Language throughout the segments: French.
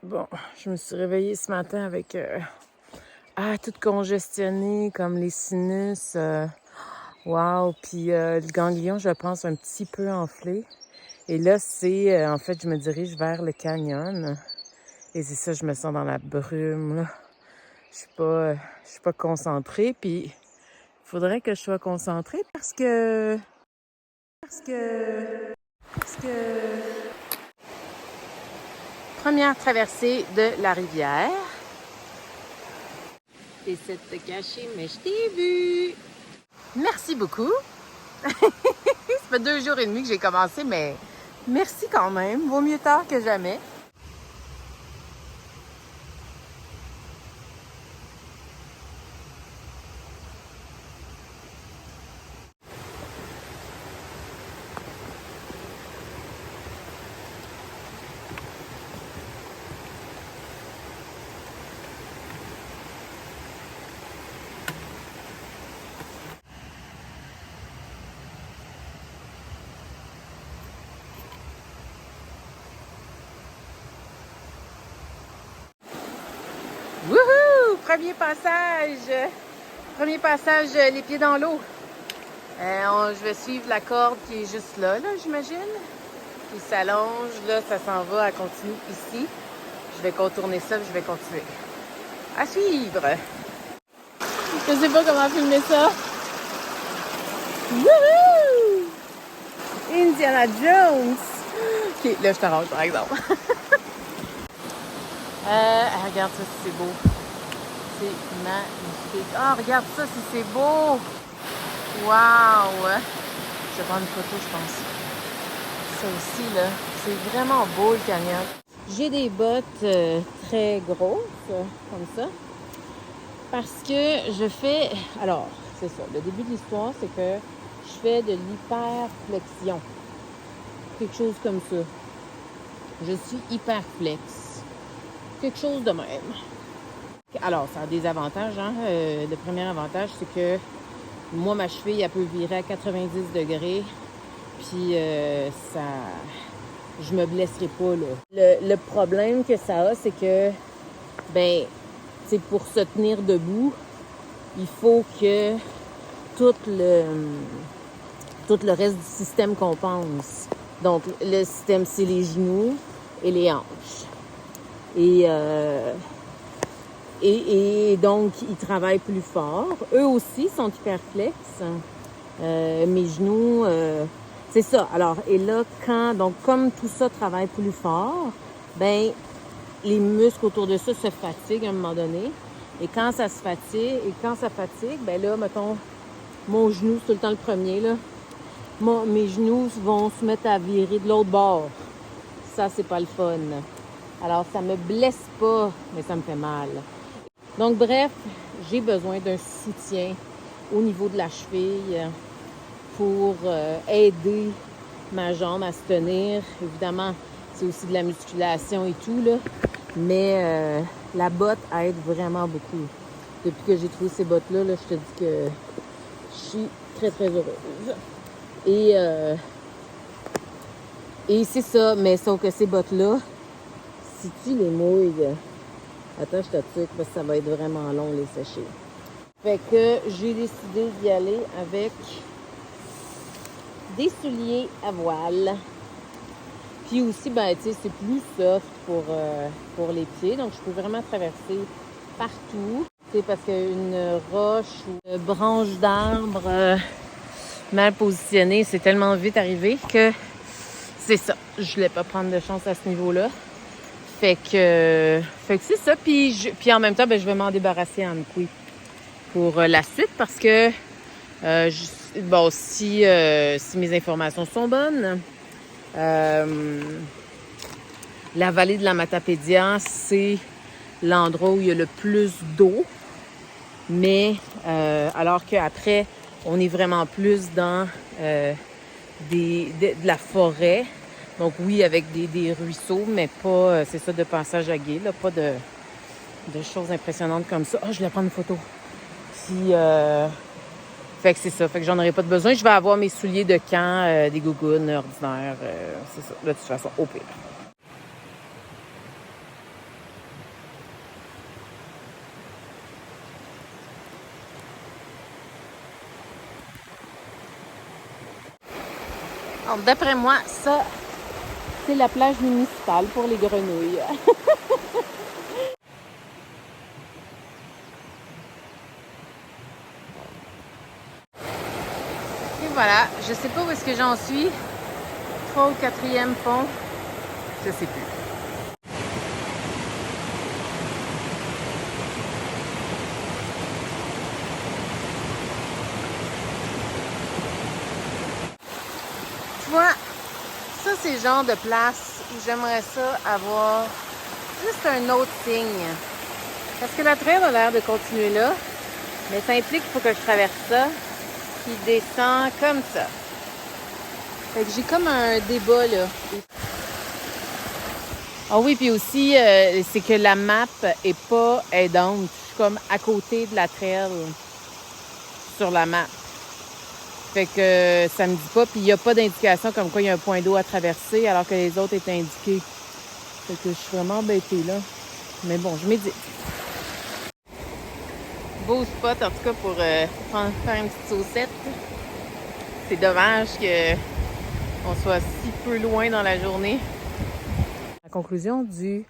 Bon, je me suis réveillée ce matin avec tout congestionné, comme les sinus. Wow! Puis le ganglion, je pense, un petit peu enflé. Et là, en fait, je me dirige vers le canyon. Et c'est ça, je me sens dans la brume, là. Je suis pas concentrée. Puis, il faudrait que je sois concentrée parce que... Première traversée de la rivière. Essaie de te cacher, mais je t'ai vu. Merci beaucoup. Ça fait 2 jours et demi que j'ai commencé, mais merci quand même. Vaut mieux tard que jamais. Wouhou! Premier passage, les pieds dans l'eau. Je vais suivre la corde qui est juste là, j'imagine. Qui s'allonge, là, ça s'en va, elle continue ici. Je vais contourner ça, je vais continuer. À suivre! Je sais pas comment filmer ça. Wouhou! Indiana Jones! Ok, là, je t'arrange, par exemple. Regarde ça, si c'est beau. C'est magnifique. Ah, regarde ça, si c'est beau! Wow! Je vais prendre une photo, je pense. Ça aussi, là, c'est vraiment beau, le canyon. J'ai des bottes très grosses, comme ça, parce que je fais... Alors, c'est ça, le début de l'histoire, c'est que je fais de l'hyperflexion. Quelque chose comme ça. Je suis hyperflex. Quelque chose de même. Alors, ça a des avantages, hein. Le premier avantage, c'est que moi, ma cheville, elle peut virer à 90 degrés. Puis, je me blesserai pas, là. Le problème que ça a, c'est que, c'est pour se tenir debout, il faut que tout le reste du système compense. Donc, le système, c'est les genoux et les hanches. Et donc, ils travaillent plus fort. Eux aussi sont hyperflex. Mes genoux, c'est ça. Alors, et là, comme tout ça travaille plus fort, les muscles autour de ça se fatiguent à un moment donné. Et quand ça fatigue, là, mettons, mon genou, c'est tout le temps le premier, là. Mes genoux vont se mettre à virer de l'autre bord. Ça, c'est pas le fun. Alors, ça me blesse pas, mais ça me fait mal. Donc, bref, j'ai besoin d'un soutien au niveau de la cheville pour aider ma jambe à se tenir. Évidemment, c'est aussi de la musculation et tout, là. Mais la botte aide vraiment beaucoup. Depuis que j'ai trouvé ces bottes-là, là, je te dis que je suis très, très heureuse. Et c'est ça, mais sauf que ces bottes-là, si tu les mouilles, attends, je t'explique parce que ça va être vraiment long les sécher. Fait que j'ai décidé d'y aller avec des souliers à voile. Puis aussi, tu sais, c'est plus soft pour les pieds. Donc, je peux vraiment traverser partout. Tu sais, parce qu'une roche ou une branche d'arbre mal positionnée, c'est tellement vite arrivé que c'est ça. Je voulais pas prendre de chance à ce niveau-là. Fait que c'est ça. Puis en même temps, je vais m'en débarrasser en couille pour la suite parce que si mes informations sont bonnes, la vallée de la Matapédia, c'est l'endroit où il y a le plus d'eau. Mais alors qu'après, on est vraiment plus dans de la forêt. Donc oui, avec des ruisseaux, mais pas, c'est ça, de passage à gué, là, pas de choses impressionnantes comme ça. Je vais prendre une photo. Puis, fait que c'est ça, fait que j'en aurai pas de besoin. Je vais avoir mes souliers de camp, des gougounes ordinaires, c'est ça, de toute façon, au pire. Bon, d'après moi, ça, c'est la plage municipale pour les grenouilles. Et voilà, je sais pas où est-ce que j'en suis. 3 ou 4e pont, je sais plus. Tu vois, ça c'est le genre de place où j'aimerais ça avoir juste un autre signe. Parce que la traîne a l'air de continuer là, mais ça implique qu'il faut que je traverse ça, qui descend comme ça. Fait que j'ai comme un débat là. Ah oui, puis aussi, c'est que la map est pas aidante. Je suis comme à côté de la trail sur la map. Fait que ça me dit pas, puis il n'y a pas d'indication comme quoi il y a un point d'eau à traverser, alors que les autres étaient indiqués. Fait que je suis vraiment embêtée là. Mais bon, je médite. Beau spot en tout cas pour faire une petite saucette. C'est dommage qu'on soit si peu loin dans la journée. La conclusion du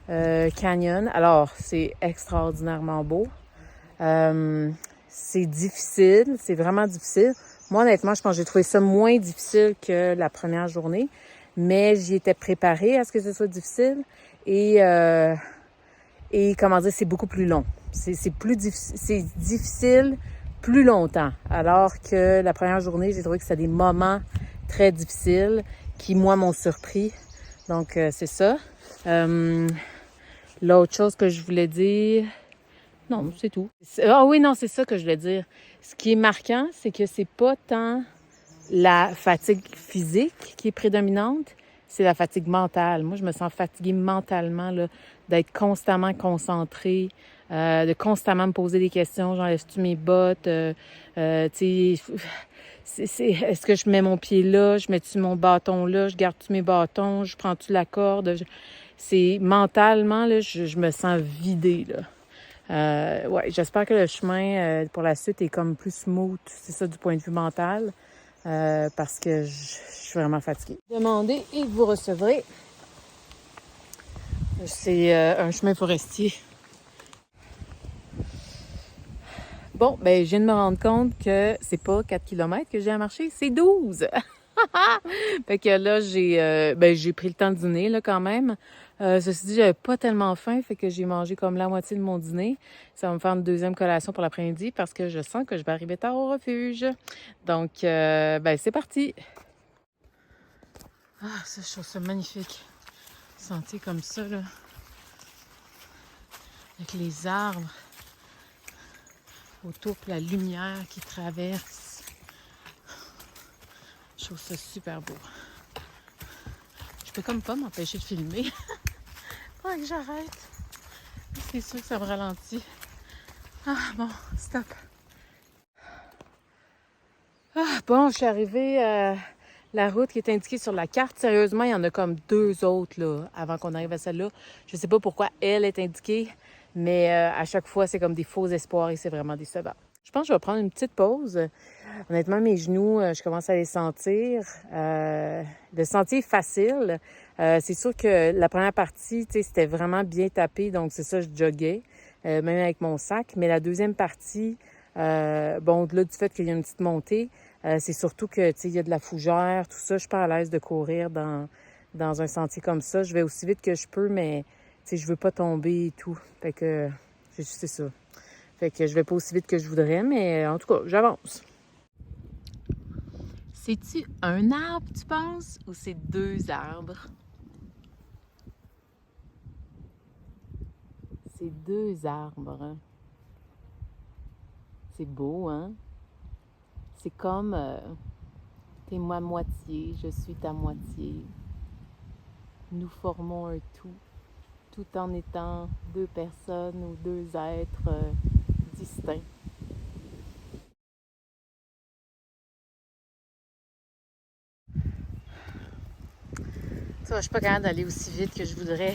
canyon. Alors, c'est extraordinairement beau. C'est difficile, c'est vraiment difficile. Moi, honnêtement, je pense que j'ai trouvé ça moins difficile que la première journée, mais j'y étais préparée à ce que ce soit difficile et comment dire, c'est beaucoup plus long. C'est difficile plus longtemps, alors que la première journée, j'ai trouvé que c'était des moments très difficiles qui, moi, m'ont surpris. Donc, c'est ça. L'autre chose que je voulais dire... Non, c'est tout. Ah oui, non, c'est ça que je voulais dire. Ce qui est marquant, c'est que c'est pas tant la fatigue physique qui est prédominante, c'est la fatigue mentale. Moi, je me sens fatiguée mentalement, là, d'être constamment concentrée, de constamment me poser des questions, genre, est-ce mes bottes? Est-ce que je mets mon pied là? Je mets-tu mon bâton là? Je garde-tu mes bâtons? Je prends-tu la corde? C'est mentalement, là, je me sens vidée, là. Ouais, j'espère que le chemin pour la suite est comme plus smooth, c'est ça du point de vue mental, parce que je suis vraiment fatiguée. Demandez et vous recevrez. C'est un chemin forestier. Bon, ben je viens de me rendre compte que c'est pas 4 km que j'ai à marcher, c'est 12! Fait que là, j'ai pris le temps de dîner là quand même. Ceci dit, j'avais pas tellement faim, fait que j'ai mangé comme la moitié de mon dîner. Ça va me faire une deuxième collation pour l'après-midi parce que je sens que je vais arriver tard au refuge. Donc, c'est parti! Ah, ça, je trouve ça magnifique. Sentier comme ça, là. Avec les arbres autour, puis la lumière qui traverse. Je trouve ça super beau. Je peux comme pas m'empêcher de filmer. Faudrait que j'arrête. C'est sûr que ça me ralentit. Ah, bon, stop. Ah, bon, je suis arrivée à la route qui est indiquée sur la carte. Sérieusement, il y en a comme 2 autres, là, avant qu'on arrive à celle-là. Je sais pas pourquoi elle est indiquée, mais à chaque fois, c'est comme des faux espoirs et c'est vraiment décevant. Je pense que je vais prendre une petite pause. Honnêtement, mes genoux, je commence à les sentir. Le sentier est facile. C'est sûr que la première partie, tu sais, c'était vraiment bien tapé, donc c'est ça, je joguais, même avec mon sac. Mais la deuxième partie, au-delà du fait qu'il y a une petite montée, c'est surtout que, tu sais, il y a de la fougère, tout ça. Je suis pas à l'aise de courir dans un sentier comme ça. Je vais aussi vite que je peux, mais, tu sais, je veux pas tomber et tout. Fait que, c'est ça. Fait que je vais pas aussi vite que je voudrais, mais en tout cas, j'avance. C'est-tu un arbre, tu penses, ou c'est 2 arbres? C'est 2 arbres. C'est beau, hein? C'est comme t'es ma moitié, je suis ta moitié. Nous formons un tout en étant 2 personnes ou 2 êtres distincts. Tu vois, je suis pas capable d'aller aussi vite que je voudrais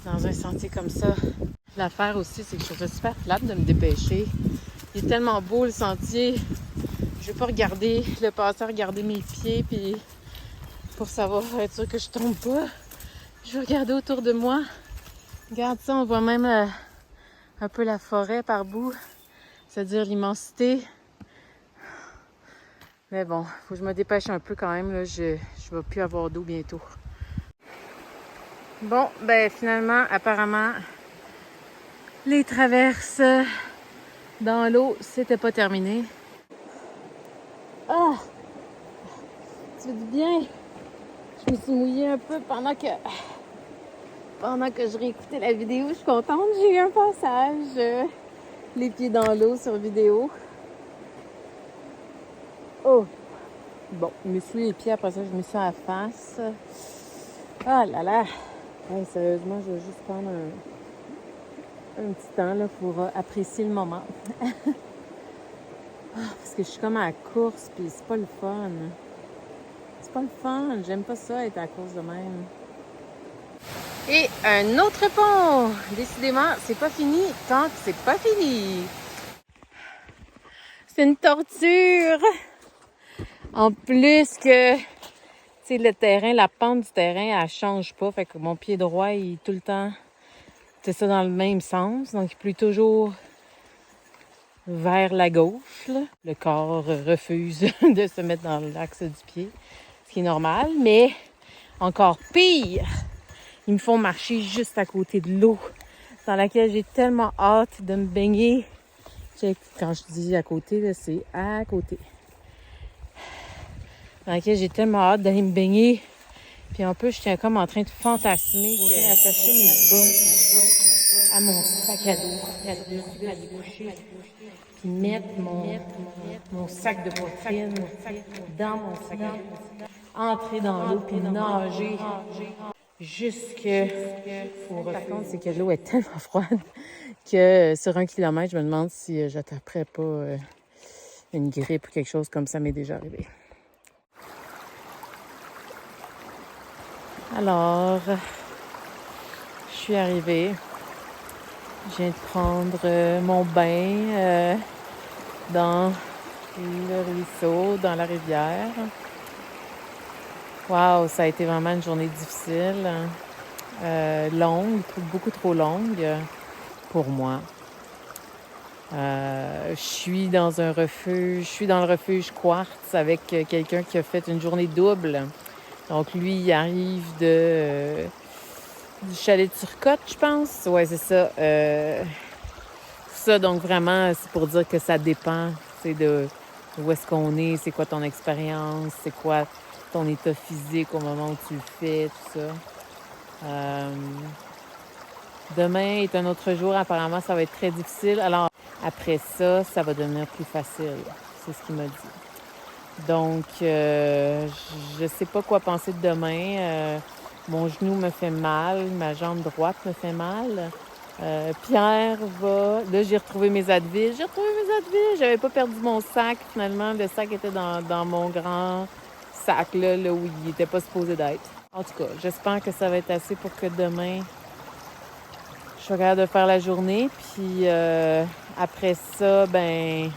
dans un sentier comme ça. L'affaire aussi, c'est que je trouve ça super plate de me dépêcher. Il est tellement beau le sentier. Je veux pas regarder le passeur, regarder mes pieds, puis pour savoir, être sûr que je tombe pas. Je vais regarder autour de moi. Regarde ça, on voit même un peu la forêt par bout. C'est-à-dire l'immensité. Mais bon, faut que je me dépêche un peu quand même. Là. Je vais plus avoir d'eau bientôt. Bon, ben finalement, apparemment, les traverses dans l'eau, c'était pas terminé. Ah! Ça fait du bien. Je me suis mouillée un peu pendant que je réécoutais la vidéo. Je suis contente. J'ai eu un passage. Les pieds dans l'eau sur vidéo. Oh! Bon, je me suis les pieds. Après ça, je me suis à la face. Ah là là! Hey, sérieusement, je vais juste prendre un petit temps là, pour apprécier le moment. Parce que je suis comme à la course, puis c'est pas le fun. C'est pas le fun. J'aime pas ça, être à la course de même. Et un autre pont! Décidément, c'est pas fini tant que c'est pas fini. C'est une torture! En plus que, tu sais, le terrain, la pente du terrain, elle change pas. Fait que mon pied droit, il est tout le temps, c'est ça, dans le même sens. Donc, il plie toujours vers la gauche, là. Le corps refuse de se mettre dans l'axe du pied, ce qui est normal. Mais encore pire, ils me font marcher juste à côté de l'eau, dans laquelle j'ai tellement hâte de me baigner. Quand je dis à côté, là, c'est à côté. Dans laquelle j'ai tellement hâte d'aller me baigner. Puis en plus, je tiens comme en train de fantasmer. Je pourrais attacher mes bottes à mon sac à dos, à coucher, puis mettre mon sac de poitrine dans mon sac à dos, entrer dans l'eau puis nager jusque au refuge. Par contre, c'est que l'eau est tellement froide que sur 1 kilomètre, je me demande si j'attraperais pas une grippe ou quelque chose comme ça m'est déjà arrivé. Alors, je suis arrivée. Je viens de prendre mon bain dans le ruisseau, dans la rivière. Wow, ça a été vraiment une journée difficile, longue, beaucoup trop longue pour moi. Je suis dans le refuge Quartz avec quelqu'un qui a fait une journée double. Donc lui, il arrive du chalet de Turcotte, je pense. Ouais, c'est ça. Ça, donc vraiment, c'est pour dire que ça dépend, tu sais, de où est-ce qu'on est, c'est quoi ton expérience, c'est quoi ton état physique au moment où tu le fais, tout ça. Demain est un autre jour. Apparemment, ça va être très difficile. Alors, après ça, ça va devenir plus facile. C'est ce qu'il m'a dit. Donc, je sais pas quoi penser de demain. Mon genou me fait mal, ma jambe droite me fait mal. Pierre va... Là, j'ai retrouvé mes Advil. J'avais pas perdu mon sac, finalement. Le sac était dans mon grand sac, là où il était pas supposé d'être. En tout cas, j'espère que ça va être assez pour que demain, je sois capable de faire la journée. Puis après ça, ben...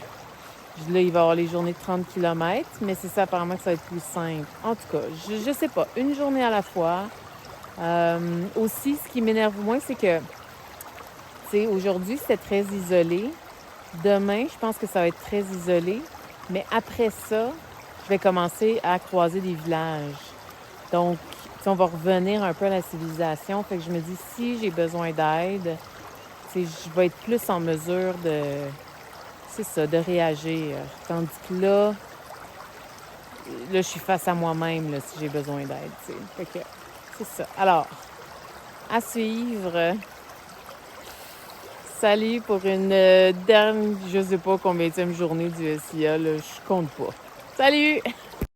Là, il va y avoir les journées de 30 km, mais c'est ça, apparemment, que ça va être plus simple. En tout cas, je sais pas. Une journée à la fois. Aussi, ce qui m'énerve moins, c'est que, tu sais, aujourd'hui, c'était très isolé. Demain, je pense que ça va être très isolé. Mais après ça, je vais commencer à croiser des villages. Donc, on va revenir un peu à la civilisation. Fait que je me dis, si j'ai besoin d'aide, tu sais, je vais être plus en mesure de réagir. Tandis que là, je suis face à moi-même, là, si j'ai besoin d'aide, tu sais. Fait que, c'est ça. Alors, à suivre. Salut pour une dernière, je sais pas combienième journée du SIA, là, je compte pas. Salut!